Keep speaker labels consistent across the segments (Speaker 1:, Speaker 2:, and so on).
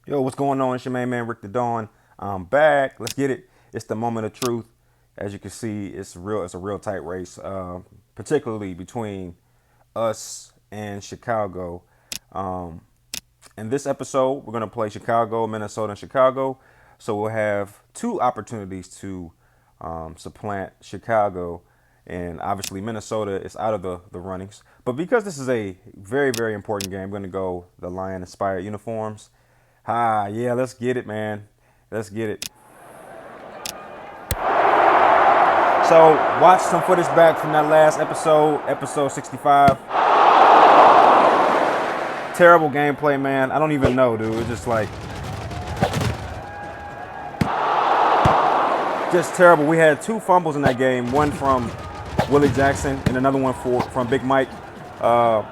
Speaker 1: Yo, what's going on? It's your main man, Rick the Dawn. I'm back. Let's get it. It's the moment of truth. As you can see, it's real. It's a real tight race, particularly between us and Chicago. Um, in this episode, we're gonna play Chicago, Minnesota, and Chicago. So we'll have two opportunities to supplant Chicago, and obviously Minnesota is out of the runnings. But because this is a very, very important game, I'm gonna go the Lion-inspired uniforms. Yeah, let's get it, man. Let's get it. So, watch some footage back from that last episode, episode 65. Terrible gameplay, man. I don't even know, dude. It's just like, just terrible. We had two fumbles in that game. One from Willie Jackson and another one from Big Mike. Uh,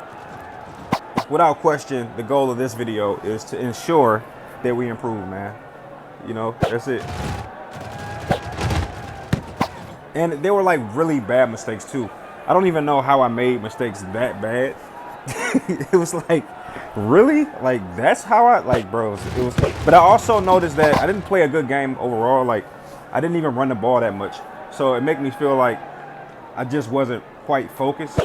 Speaker 1: Without question, the goal of this video is to ensure that we improve, man. You know, that's it. And they were like really bad mistakes too. I don't even know how I made mistakes that bad. It was like, really? Like that's how bro, it was. But I also noticed that I didn't play a good game overall. Like I didn't even run the ball that much. So it made me feel like I just wasn't quite focused.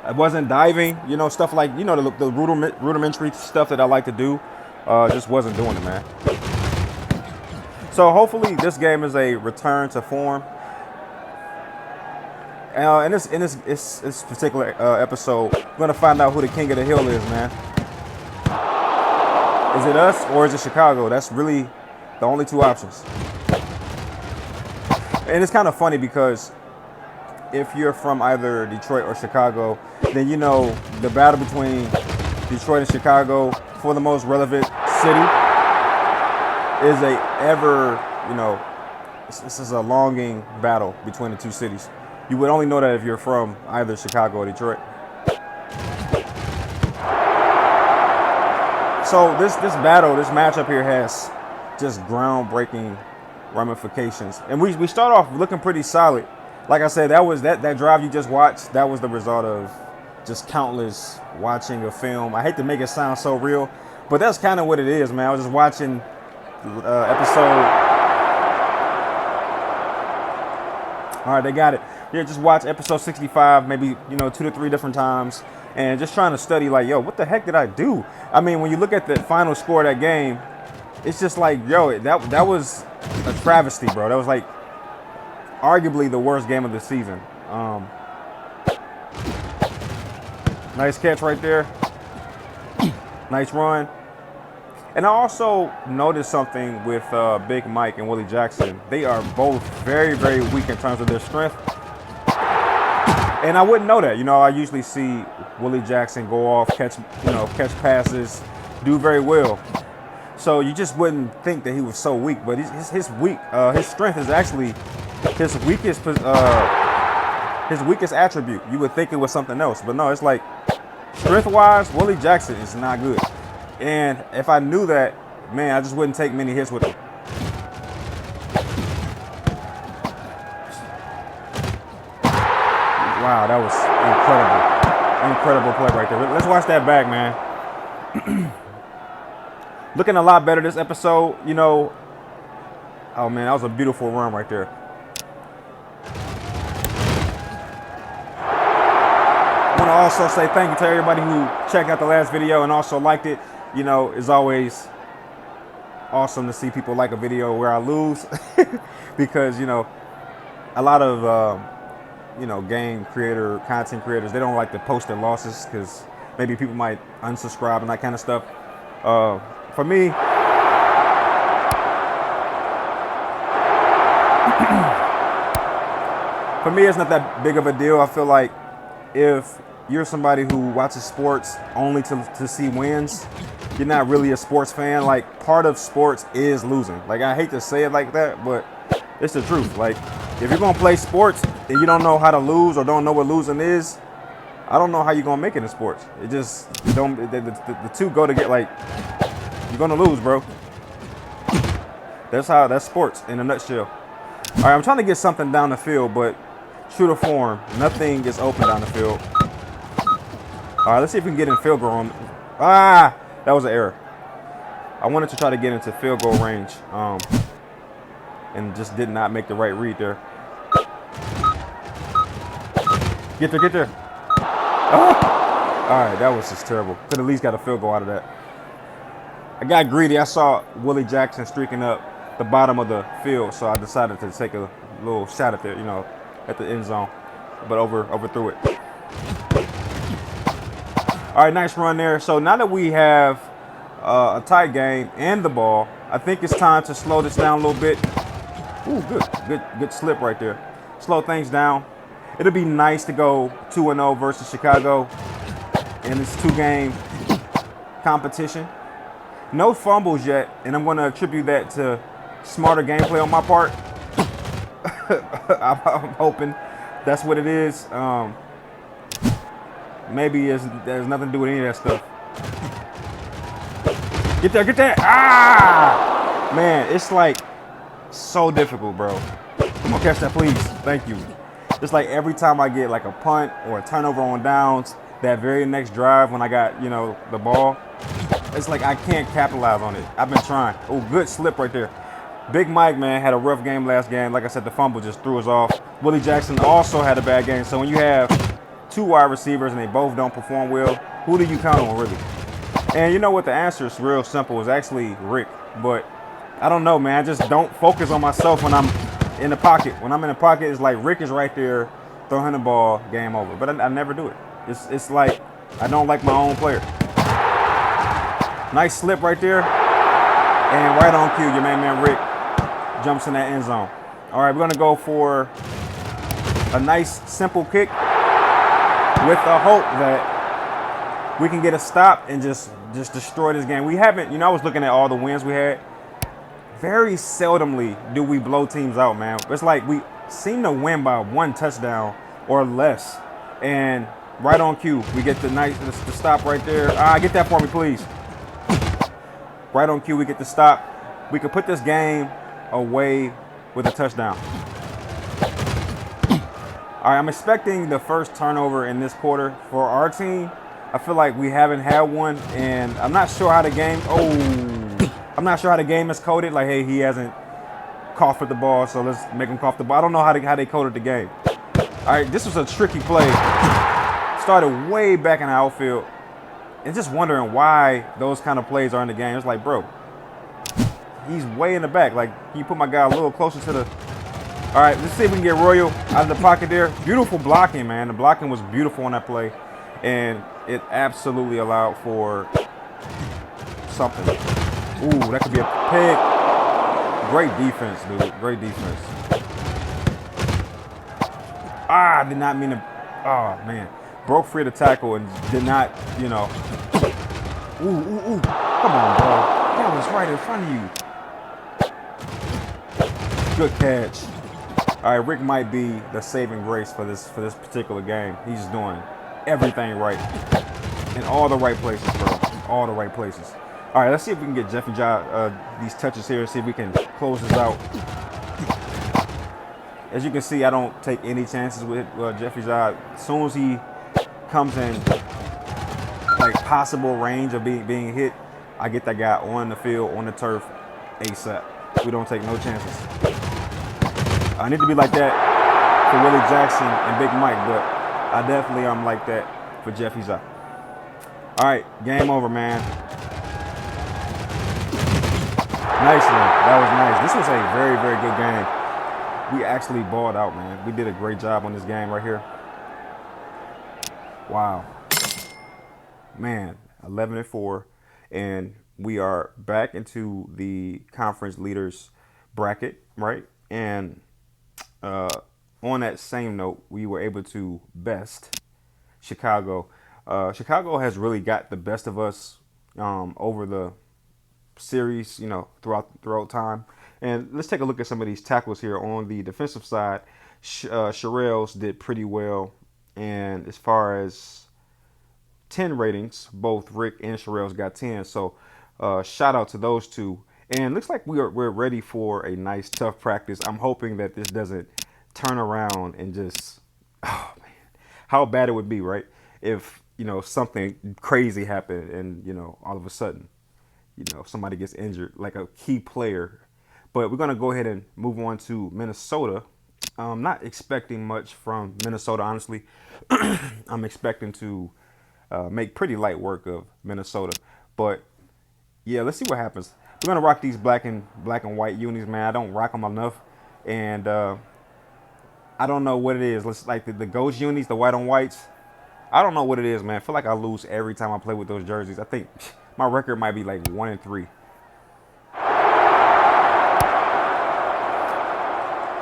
Speaker 1: I wasn't diving, you know, stuff like, you know, the rudimentary stuff that I like to do. Just wasn't doing it, man. So hopefully this game is a return to form. In this particular episode, we're gonna find out who the king of the hill is, man. Is it us or is it Chicago? That's really the only two options. And it's kind of funny because if you're from either Detroit or Chicago, then you know the battle between Detroit and Chicago for the most relevant city is this is a longing battle between the two cities. You would only know that if you're from either Chicago or Detroit. So this matchup here has just groundbreaking ramifications. And we start off looking pretty solid. Like I said, that drive you just watched, that was the result of just countless watching a film. I hate to make it sound so real, but that's kind of what it is, man. I was just watching episode. All right, they got it. Yeah, just watch episode 65, maybe 2 to 3 different times, and just trying to study like, yo, what the heck did I do? I mean, when you look at the final score of that game, it's just like, yo, that was a travesty, bro. That was like arguably the worst game of the season. Nice catch right there. Nice run. And I also noticed something with Big Mike and Willie Jackson. They are both very, very weak in terms of their strength. And I wouldn't know that. I usually see Willie Jackson go off, catch passes, do very well. So you just wouldn't think that he was so weak. But his strength is actually his weakest attribute. You would think it was something else, but no, it's like strength-wise, Willie Jackson is not good. And if I knew that, man, I just wouldn't take many hits with him. Wow, that was incredible play right there. Let's watch that back, man. Looking a lot better this episode, Oh man, that was a beautiful run right there. I want to also say thank you to everybody who checked out the last video and also liked it. It's always awesome to see people like a video where I lose because, a lot of, game content creators, they don't like to post their losses because maybe people might unsubscribe and that kind of stuff. For me, it's not that big of a deal. I feel like if you're somebody who watches sports only to see wins, you're not really a sports fan. Like, part of sports is losing. Like, I hate to say it like that, but it's the truth. Like, if you're gonna play sports and you don't know how to lose or don't know what losing is, I don't know how you're gonna make it in sports. It just don't. The two go to get like, you're gonna lose, bro. That's sports in a nutshell. All right, I'm trying to get something down the field, but true to form, nothing is open down the field. All right, let's see if we can get in field goal. That was an error. I wanted to try to get into field goal range, and just did not make the right read there. Get there, get there. All right, that was just terrible. Could at least got a field goal out of that. I got greedy. I saw Willie Jackson streaking up the bottom of the field, so I decided to take a little shot at at the end zone, but overthrew it. All right, nice run there. So now that we have a tight game and the ball, I think it's time to slow this down a little bit. Ooh, good slip right there. Slow things down. It'll be nice to go 2-0 versus Chicago in this 2-game competition. No fumbles yet, and I'm going to attribute that to smarter gameplay on my part. I'm hoping that's what it is. Maybe there's nothing to do with any of that stuff. Get there, get there. Ah! Man, it's like so difficult, bro. Come on, catch that, please. Thank you. It's like every time I get like a punt or a turnover on downs, that very next drive when I got, the ball, it's like I can't capitalize on it. I've been trying. Oh, good slip right there. Big Mike, man, had a rough game last game. Like I said, the fumble just threw us off. Willie Jackson also had a bad game. So when you have two wide receivers and they both don't perform well, who do you count on, really? And you know what? The answer is real simple. It's actually Rick. But I don't know, man. I just don't focus on myself when I'm in the pocket. When I'm in the pocket, it's like Rick is right there throwing the ball, game over. But I never do it. It's like I don't like my own player. Nice slip right there. And right on cue, your man Rick jumps in that end zone. All right, we're going to go for a nice, simple kick with the hope that we can get a stop and just destroy this game. We haven't, I was looking at all the wins we had. Very seldomly do we blow teams out, man. It's like we seem to win by 1 touchdown or less. And right on cue, we get the stop right there. Get that for me, please. Right on cue, we get the stop. We could put this game away with a touchdown. All right, I'm expecting the first turnover in this quarter for our team. I feel like we haven't had one, and I'm not sure how the game. I'm not sure how the game is coded. Like, hey, he hasn't coughed with the ball, so let's make him cough the ball. I don't know how they coded the game. All right, this was a tricky play. Started way back in the outfield. And just wondering why those kind of plays are in the game. It's like, bro, he's way in the back. Like, can you put my guy a little closer to the... All right, let's see if we can get Royal out of the pocket there. Beautiful blocking, man. The blocking was beautiful on that play. And it absolutely allowed for something. Ooh, that could be a pick. Great defense, dude. Great defense. I did not mean to... Oh, man. Broke free of the tackle and did not, Ooh. Come on, bro. That was right in front of you. Good catch. All right, Rick might be the saving grace for this particular game. He's doing everything right in all the right places, bro. All the right places. All right, let's see if we can get Jeffy Jai these touches here. See if we can close this out. As you can see, I don't take any chances with Jeffy Jai. As soon as he comes in like possible range of being hit, I get that guy on the field, on the turf, ASAP. We don't take no chances. I need to be like that for Willie Jackson and Big Mike, but I definitely am like that for Jeffy Jai. All right, game over, man. Nice one. That was nice. This was a very, very good game. We actually balled out, man. We did a great job on this game right here. Wow. Man, 11-4, and we are back into the conference leaders bracket, right? And on that same note, we were able to best Chicago. Chicago has really got the best of us over the series, throughout time. And let's take a look at some of these tackles here on the defensive side. Sherrills did pretty well. And as far as 10 ratings, both Rick and Sherrills got 10. So shout out to those two. And looks like we're ready for a nice, tough practice. I'm hoping that this doesn't turn around and just, oh, man, how bad it would be, right? If something crazy happened, and all of a sudden, somebody gets injured, like a key player. But we're gonna go ahead and move on to Minnesota. Not expecting much from Minnesota, honestly. I'm expecting to make pretty light work of Minnesota, but yeah, let's see what happens. We're gonna rock these black and white unis, man. I don't rock them enough, and I don't know what it is. Let's like the ghost unis, the white on whites. I don't know what it is, man. I feel like I lose every time I play with those jerseys. I think my record might be like 1-3.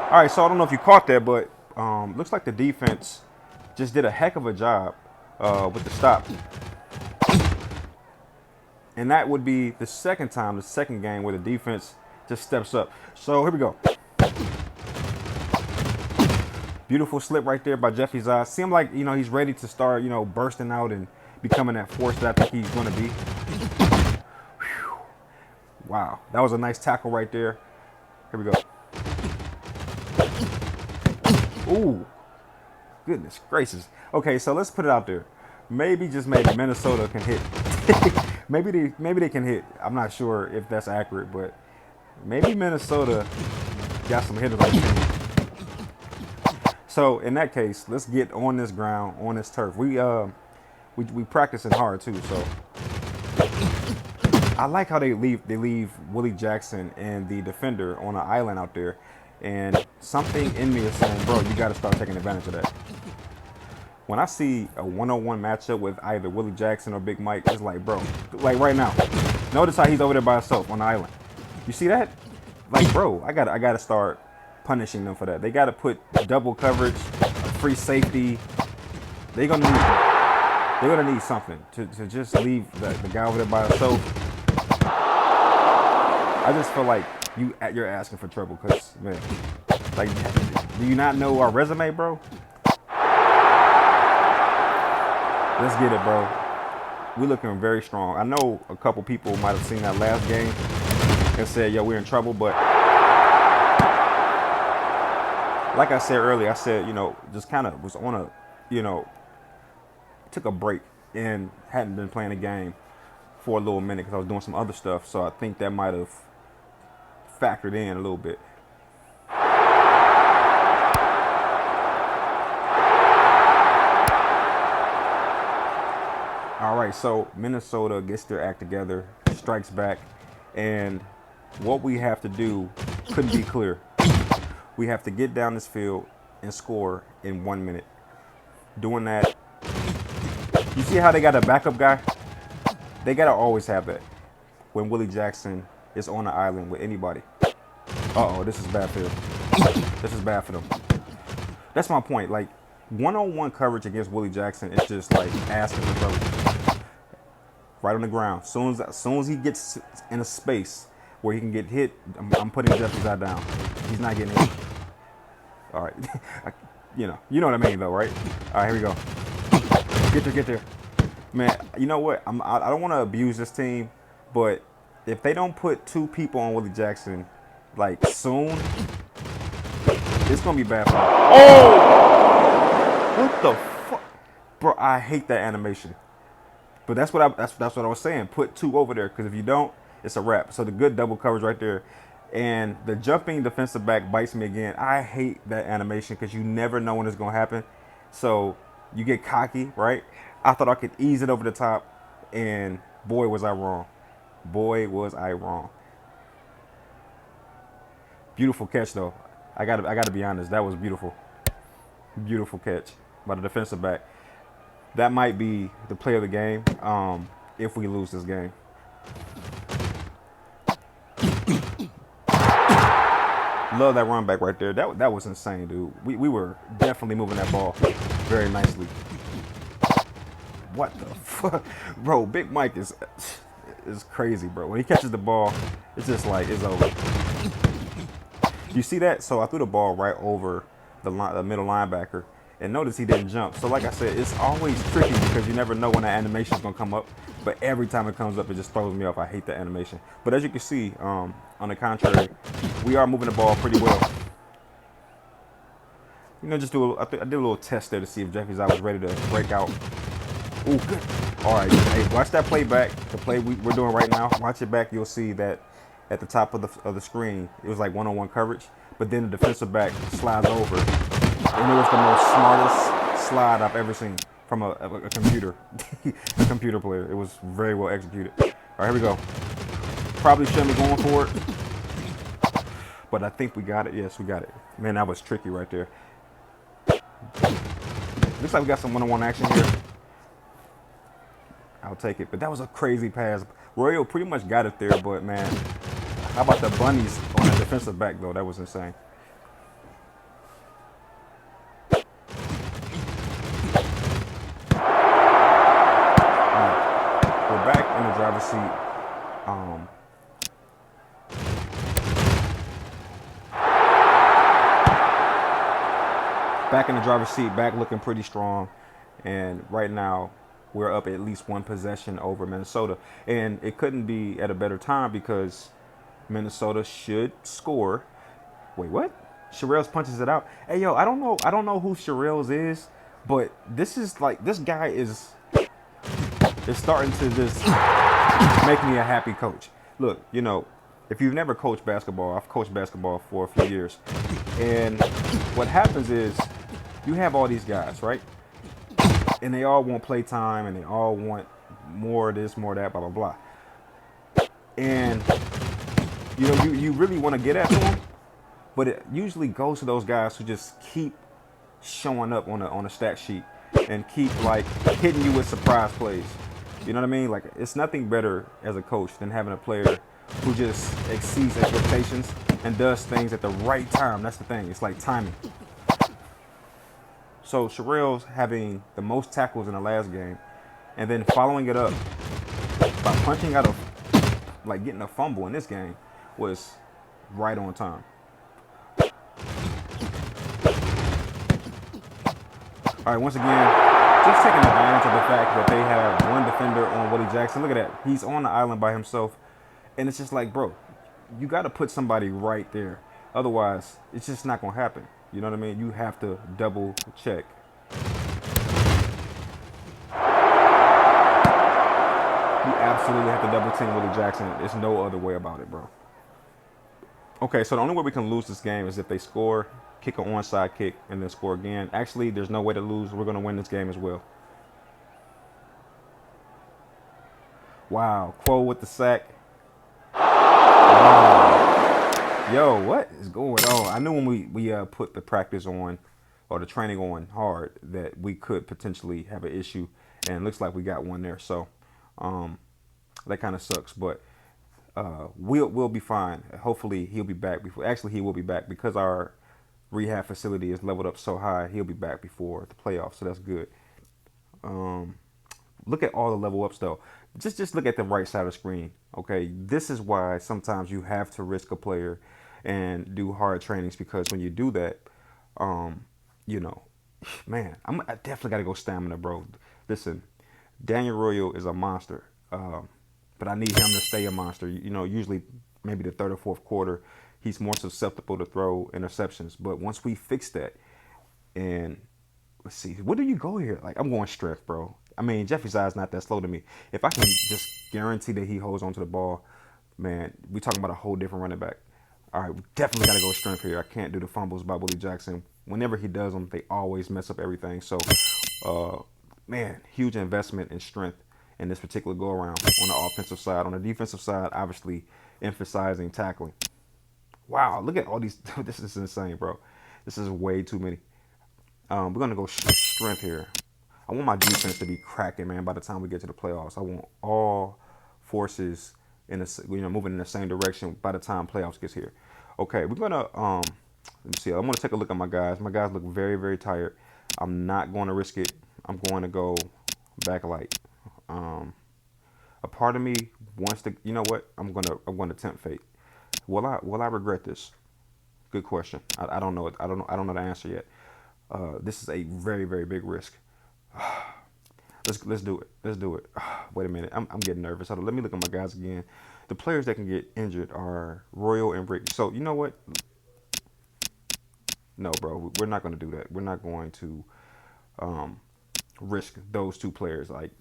Speaker 1: All right, so I don't know if you caught that, but looks like the defense just did a heck of a job with the stop. And that would be the second time, the second game where the defense just steps up. So here we go. Beautiful slip right there by Jeffy Zah. Seemed like, he's ready to start, bursting out and becoming that force that I think he's going to be. Whew. Wow. That was a nice tackle right there. Here we go. Ooh. Goodness gracious. Okay, so let's put it out there. Maybe, just maybe, Minnesota can hit. maybe they can hit. I'm not sure if that's accurate, but maybe Minnesota got some hitters like that. So in that case, let's get on this ground, on this turf. We practicing hard too. So I like how they leave Willie Jackson and the defender on an island out there, and something in me is saying, bro, you got to start taking advantage of that. When I see a one-on-one matchup with either Willie Jackson or Big Mike, it's like, bro, like right now. Notice how he's over there by himself on the island. You see that? Like, bro, I gotta start punishing them for that. They gotta put double coverage, free safety. They're gonna need something to just leave the guy over there by himself. I just feel like you're asking for trouble, because, man, like, do you not know our resume, bro? Let's get it, bro. We're looking very strong. I know a couple people might have seen that last game and said, yo, we're in trouble. But like I said earlier, I said, just kind of was on a, took a break and hadn't been playing a game for a little minute because I was doing some other stuff. So I think that might have factored in a little bit. All right, so Minnesota gets their act together, strikes back, and what we have to do couldn't be clear. We have to get down this field and score in 1 minute. Doing that, you see how they got a backup guy? They got to always have that when Willie Jackson is on the island with anybody. Uh-oh, this is bad for them. This is bad for them. That's my point. Like, one-on-one coverage against Willie Jackson is just like asking for trouble. Right on the ground. As soon as he gets in a space where he can get hit, I'm putting Jeffy Zah down. He's not getting hit. All right. you know what I mean, though, right? All right, here we go. Get there. Man, you know what? I don't want to abuse this team, but if they don't put 2 people on Willie Jackson, like, soon, it's going to be bad for him. Oh! What the fuck? Bro, I hate that animation. But that's what I was saying. Put 2 over there, because if you don't, it's a wrap. So the good double coverage right there. And the jumping defensive back bites me again. I hate that animation because you never know when it's going to happen. So you get cocky, right? I thought I could ease it over the top, and boy, was I wrong. Boy, was I wrong. Beautiful catch, though. I gotta be honest. That was beautiful. Beautiful catch by the defensive back. That might be the play of the game if we lose this game. Love that run back right there. That was insane, dude. We were definitely moving that ball very nicely. What the fuck? Bro, Big Mike is crazy, bro. When he catches the ball, it's just like, it's over. You see that? So I threw the ball right over the middle linebacker. And notice he didn't jump. So like I said, it's always tricky because you never know when that animation is going to come up. But every time it comes up, it just throws me off. I hate that animation. But as you can see, on the contrary, we are moving the ball pretty well. Just I did a little test there to see if Jeffy Zah was ready to break out. Ooh, good. All right, hey, watch that play back. The play we're doing right now. Watch it back. You'll see that at the top of the screen, it was like one-on-one coverage. But then the defensive back slides over, and it was the most smartest slide I've ever seen from a computer, a computer player. It was very well executed. All right, here we go. Probably shouldn't be going for it, but I think we got it. Yes, we got it. Man, that was tricky right there. Looks like we got some one-on-one action here. I'll take it. But that was a crazy pass. Royal pretty much got it there, but man, how about the bunnies on the defensive back though? That was insane. All right, we're back in the driver's seat. Back in the driver's seat, back looking pretty strong. And right now, we're up at least one possession over Minnesota. And it couldn't be at a better time because Minnesota should score. Wait, what? Sherrills punches it out. Hey, yo, I don't know who Sherrills is, but this is like, this guy is starting to just make me a happy coach. Look, if you've never coached basketball, I've coached basketball for a few years. And what happens is you have all these guys, right? And they all want play time and they all want more of this, more of that, blah, blah, blah. And, you really want to get at them, but it usually goes to those guys who just keep showing up on a stat sheet and keep like hitting you with surprise plays. You know what I mean? Like, it's nothing better as a coach than having a player who just exceeds expectations and does things at the right time. That's the thing. It's like timing. So Sherrills having the most tackles in the last game and then following it up by punching out like getting a fumble in this game was right on time. All right, once again, just taking advantage of the fact that they have one defender on Willie Jackson. Look at that. He's on the island by himself. And it's just like, bro, you got to put somebody right there. Otherwise, it's just not going to happen. You know what I mean? You have to double check. You absolutely have to double team Willie Jackson. There's no other way about it, bro. Okay, so the only way we can lose this game is if they score, kick an onside kick, and then score again. Actually, there's no way to lose. We're going to win this game as well. Wow, Quo with the sack. Wow. Yo, what is going on? I knew when we put the practice on or the training on hard that we could potentially have an issue, and it looks like we got one there. So that kind of sucks, but we'll be fine. Hopefully he'll be back before. Actually, he will be back because our rehab facility is leveled up so high. He'll be back before the playoffs, so that's good. Look at all the level ups though. Just look at the right side of the screen. Okay, this is why sometimes you have to risk a player and do hard trainings, because when you do that, man, I definitely got to go stamina, bro. Listen, Daniel Royal is a monster, but I need him to stay a monster. Usually maybe the third or fourth quarter, he's more susceptible to throw interceptions. But once we fix that, and let's see, where do you go here? Like, I'm going strength, bro. I mean, Jeffrey Zai's not that slow to me. If I can just guarantee that he holds onto the ball, man, we talking about a whole different running back. All right, we definitely got to go strength here. I can't do the fumbles by Willie Jackson. Whenever he does them, they always mess up everything. So, man, huge investment in strength in this particular go-around on the offensive side. On the defensive side, obviously emphasizing tackling. Wow, look at all these. This is insane, bro. This is way too many. We're going to go strength here. I want my defense to be cracking, man, by the time we get to the playoffs. I want all forces moving in the same direction by the time playoffs gets here. Okay, we're going to, let me see. I'm going to take a look at my guys. My guys look very, very tired. I'm not going to risk it. I'm going to go back light. A part of me wants to, you know what? I'm going to tempt fate. Will I regret this? Good question. I don't know. I don't know the answer yet. This is a very, very big risk. Let's do it. Let's do it. Wait a minute. I'm getting nervous. Hold on, let me look at my guys again. The players that can get injured are Royal and Rick. So you know what? No, bro. We're not going to do that. We're not going to risk those two players. Like,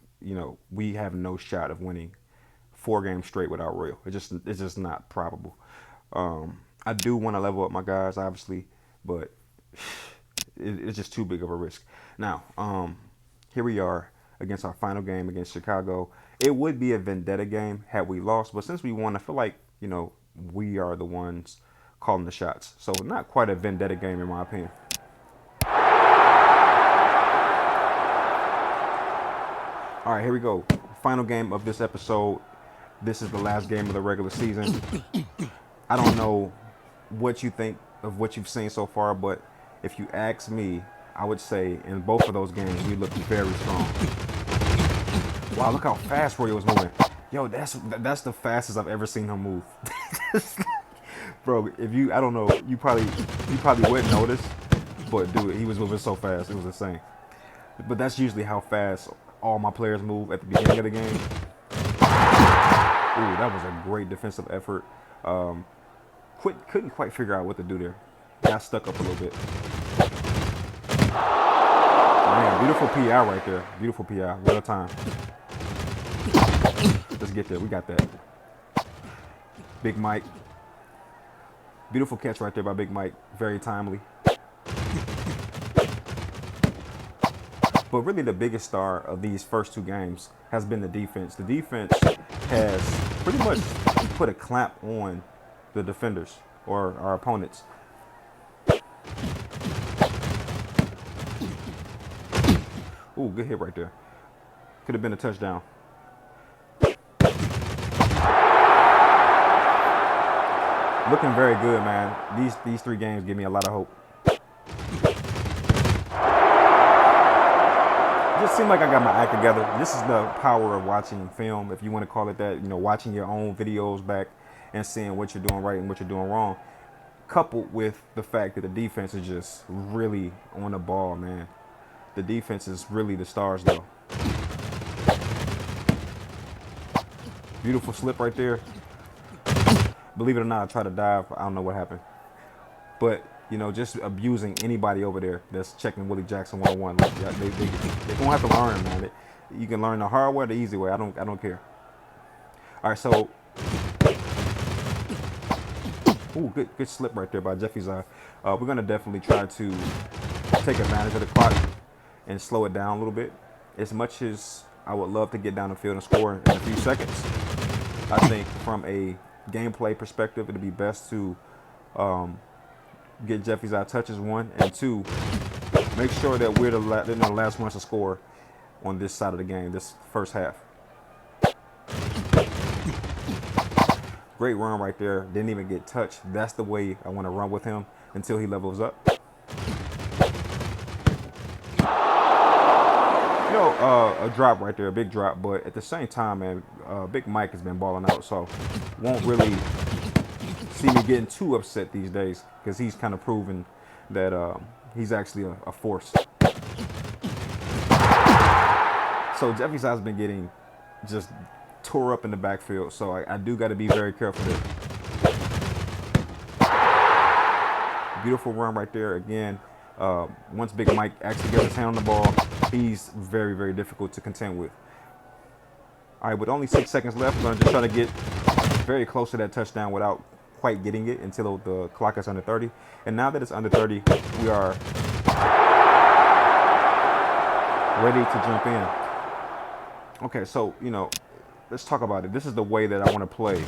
Speaker 1: we have no shot of winning 4 games straight without Royal. It's just not probable. I do want to level up my guys, obviously, but it's just too big of a risk. Now, here we are against our final game against Chicago. It would be a vendetta game had we lost, but since we won, I feel like we are the ones calling the shots. So not quite a vendetta game in my opinion. All right, here we go. Final game of this episode. This is the last game of the regular season. I don't know what you think of what you've seen so far, but if you ask me, I would say in both of those games we looked very strong. Wow, look how fast Roy was moving. Yo, that's the fastest I've ever seen him move. Bro, I don't know, you probably wouldn't notice, but dude, he was moving so fast, it was insane. But that's usually how fast all my players move at the beginning of the game. Ooh, that was a great defensive effort. Couldn't quite figure out what to do there. Got stuck up a little bit. Man, beautiful PI right there. Beautiful PI. Well timed. Let's get there. We got that. Big Mike. Beautiful catch right there by Big Mike. Very timely. But really the biggest star of these first 2 games has been the defense. The defense has pretty much put a clamp on the defenders or our opponents. Ooh, good hit right there. Could have been a touchdown. Looking very good, man. These 3 games give me a lot of hope. It just seemed like I got my act together. This is the power of watching film, if you want to call it that. Watching your own videos back and seeing what you're doing right and what you're doing wrong, coupled with the fact that the defense is just really on the ball, man. The defense is really the stars, though. Beautiful slip right there. Believe it or not, I tried to dive. I don't know what happened. But, just abusing anybody over there that's checking Willie Jackson 101. Like, they're going to have to learn, man. You can learn the hard way or the easy way. I don't care. All right, so. Ooh, good slip right there by Jeffy's eye. We're going to definitely try to take advantage of the clock and slow it down a little bit. As much as I would love to get down the field and score in a few seconds, I think from a gameplay perspective, it'd be best to get Jeffy's eye touches, 1, and 2, make sure that we're the last ones to score on this side of the game, this first half. Great run right there. Didn't even get touched. That's the way I want to run with him until he levels up. A drop right there, a big drop, but at the same time, man, Big Mike has been balling out, so won't really see me getting too upset these days because he's kind of proven that he's actually a force. So Jeffy's eyes been getting just tore up in the backfield, so I do got to be very careful there. Beautiful run right there again. Once Big Mike actually gets his hand on the ball, he's very, very difficult to contend with. All right, with only 6 seconds left, we're going to just try to get very close to that touchdown without quite getting it until the clock is under 30. And now that it's under 30, we are ready to jump in. Okay, so, let's talk about it. This is the way that I want to play.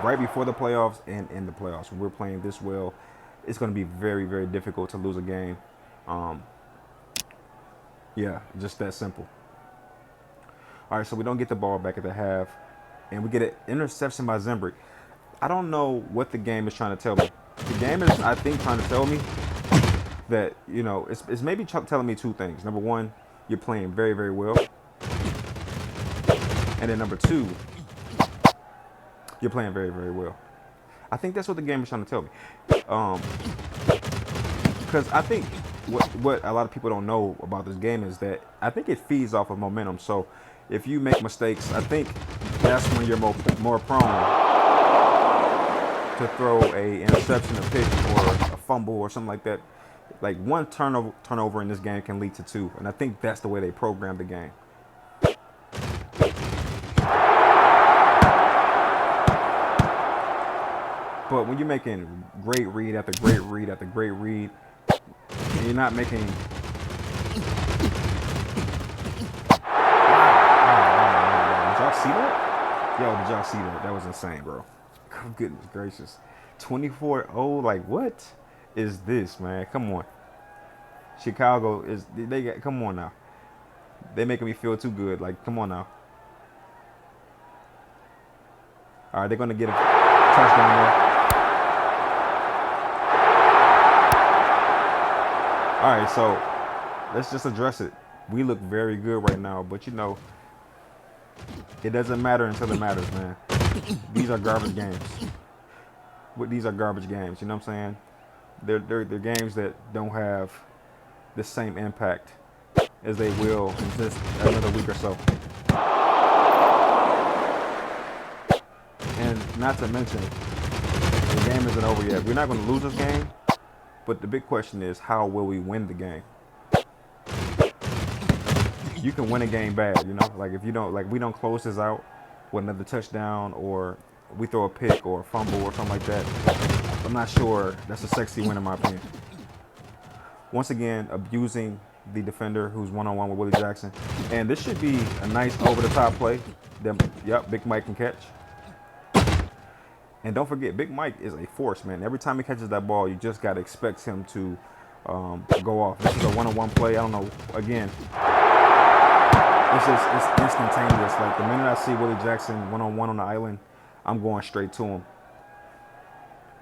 Speaker 1: Right before the playoffs and in the playoffs, when we're playing this well, it's going to be very, very difficult to lose a game. Yeah, just that simple. All right, so we don't get the ball back at the half, and we get an interception by Zembrick. I don't know what the game is trying to tell me. The game is, I think, trying to tell me that, it's maybe telling me 2 things. Number 1, you're playing very, very well. And then number 2, you're playing very, very well. I think that's what the game is trying to tell me. Because I think what a lot of people don't know about this game is that I think it feeds off of momentum. So if you make mistakes, I think that's when you're more prone to throw a interception, a pick, or a fumble or something like that. Like one turnover in this game can lead to two, and I think that's the way they programmed the game. But when you're making great read after great read after great read, and you're not making did y'all see that? Yo, did y'all see that? That was insane, bro. Goodness gracious. 24-0, like what is this, man? Come on. Chicago is they got come on now. They making me feel too good. Like, come on now. All right, they're gonna get a touchdown there. All right, so let's just address it. We look very good right now, but you know, it doesn't matter until it matters, man. These are garbage games. These are garbage games. You know what I'm saying? They're games that don't have the same impact as they will in just another week or so. And not to mention, the game isn't over yet. We're not going to lose this game, but the big question is, how will we win the game? You can win a game bad, you know? Like if you don't, like we don't close this out with another touchdown, or we throw a pick or a fumble or something like that, I'm not sure that's a sexy win in my opinion. Once again, abusing the defender who's one-on-one with Willie Jackson. And this should be a nice over-the-top play. Yep, Big Mike can catch. And don't forget, Big Mike is a force, man. Every time he catches that ball, you just got to expect him to go off. This is a one-on-one play. I don't know. Again, it's instantaneous. Like the minute I see Willie Jackson one-on-one on the island, I'm going straight to him.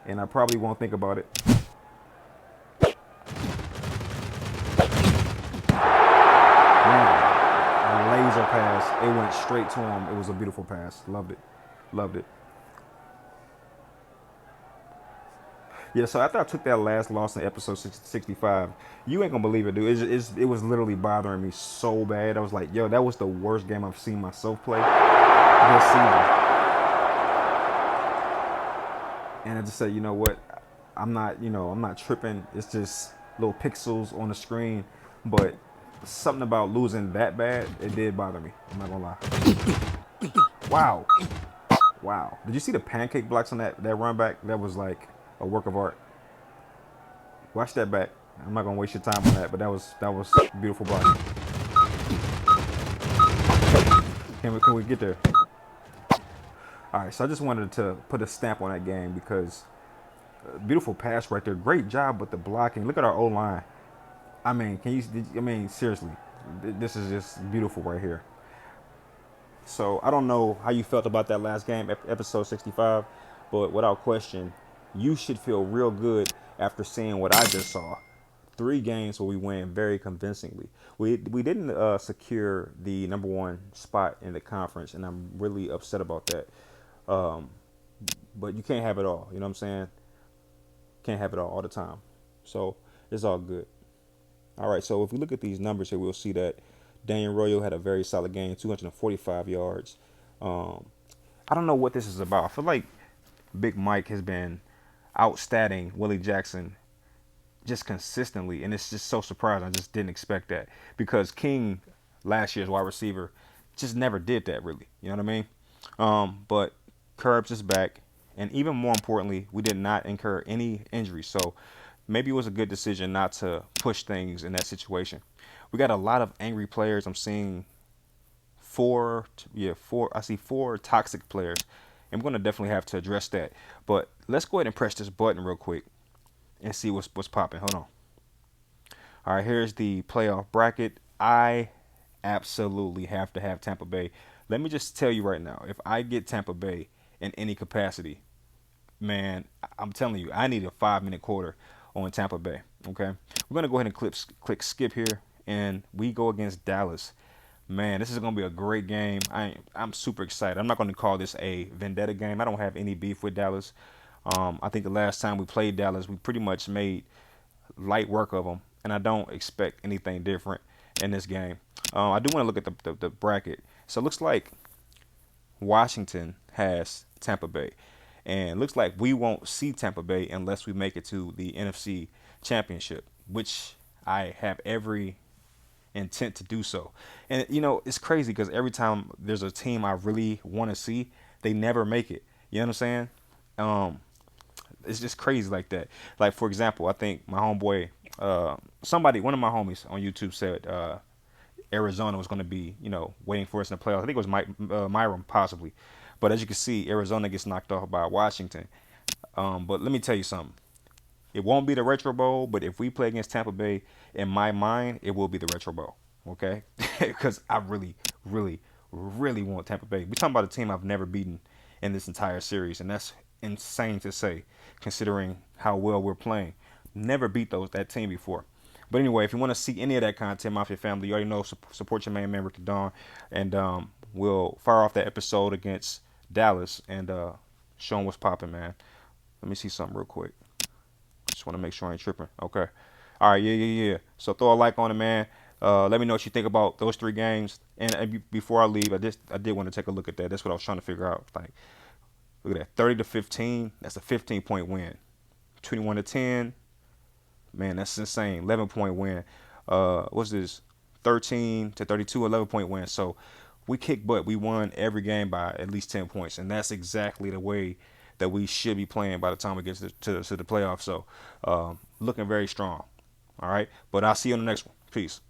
Speaker 1: And I probably won't think about it. Man, laser pass. It went straight to him. It was a beautiful pass. Loved it. Loved it. Yeah, so after I took that last loss in episode 65, you ain't gonna believe it, dude. It was literally bothering me so bad. I was like, yo, that was the worst game I've seen myself play this season. And I just said, you know what? I'm not tripping. It's just little pixels on the screen. But something about losing that bad, it did bother me. I'm not gonna lie. Wow. Wow. Did you see the pancake blocks on that run back? That was like a work of art. Watch that back. I'm not gonna waste your time on that, but that was beautiful block. Can we get there? All right, so I just wanted to put a stamp on that game because beautiful pass right there. Great job with the blocking. Look at our O-line. I mean, seriously, this is just beautiful right here. So I don't know how you felt about that last game, episode 65, but without question, you should feel real good after seeing what I just saw. 3 games where we win very convincingly. We didn't secure the #1 spot in the conference, and I'm really upset about that. But you can't have it all. You know what I'm saying? Can't have it all the time. So it's all good. All right, so if we look at these numbers here, we'll see that Daniel Royo had a very solid game, 245 yards. I don't know what this is about. I feel like Big Mike has been outstatting Willie Jackson just consistently, and it's just so surprising. I just didn't expect that because King, last year's wide receiver, just never did that really. You know what I mean? But Curbs is back, and even more importantly, we did not incur any injuries. So maybe it was a good decision not to push things in that situation. We got a lot of angry players. I'm seeing four. I see 4 toxic players. And we're going to definitely have to address that. But let's go ahead and press this button real quick and see what's popping. Hold on. All right, here's the playoff bracket. I absolutely have to have Tampa Bay. Let me just tell you right now, if I get Tampa Bay in any capacity, man, I'm telling you, I need a 5-minute quarter on Tampa Bay. Okay, we're going to go ahead and click skip here, and we go against Dallas. Man, this is going to be a great game. I'm super excited. I'm not going to call this a vendetta game. I don't have any beef with Dallas. I think the last time we played Dallas, we pretty much made light work of them, and I don't expect anything different in this game. I do want to look at the bracket. So it looks like Washington has Tampa Bay. And it looks like we won't see Tampa Bay unless we make it to the NFC Championship, which I have every intent to do so. And it's crazy because every time there's a team I really want to see, they never make it. You know what I'm saying? Um, it's just crazy like that. Like for example, I think my homeboy, one of my homies on YouTube said Arizona was going to be, waiting for us in the playoffs. I think it was Myron possibly, but as you can see, Arizona gets knocked off by Washington. But let me tell you something. It won't be the Retro Bowl, but if we play against Tampa Bay, in my mind, it will be the Retro Bowl. Okay, because I really, really, really want Tampa Bay. We're talking about a team I've never beaten in this entire series, and that's insane to say, considering how well we're playing. Never beat that team before. But anyway, if you want to see any of that content, Mafia family, you already know, support your man Rick the Dawn, and we'll fire off that episode against Dallas and show them what's popping, man. Let me see something real quick. Just want to make sure I ain't tripping. Okay. All right. Yeah. So throw a like on it, man. Let me know what you think about those three games. And before I leave, I did want to take a look at that. That's what I was trying to figure out. Like, look at that, 30-15. That's a 15-point win. 21-10. Man, that's insane. 11-point win. What's this? 13-32, 11-point win. So we kicked butt. We won every game by at least 10 points, and that's exactly the way that we should be playing by the time we get to the playoffs. So looking very strong. All right, but I'll see you on the next one. Peace.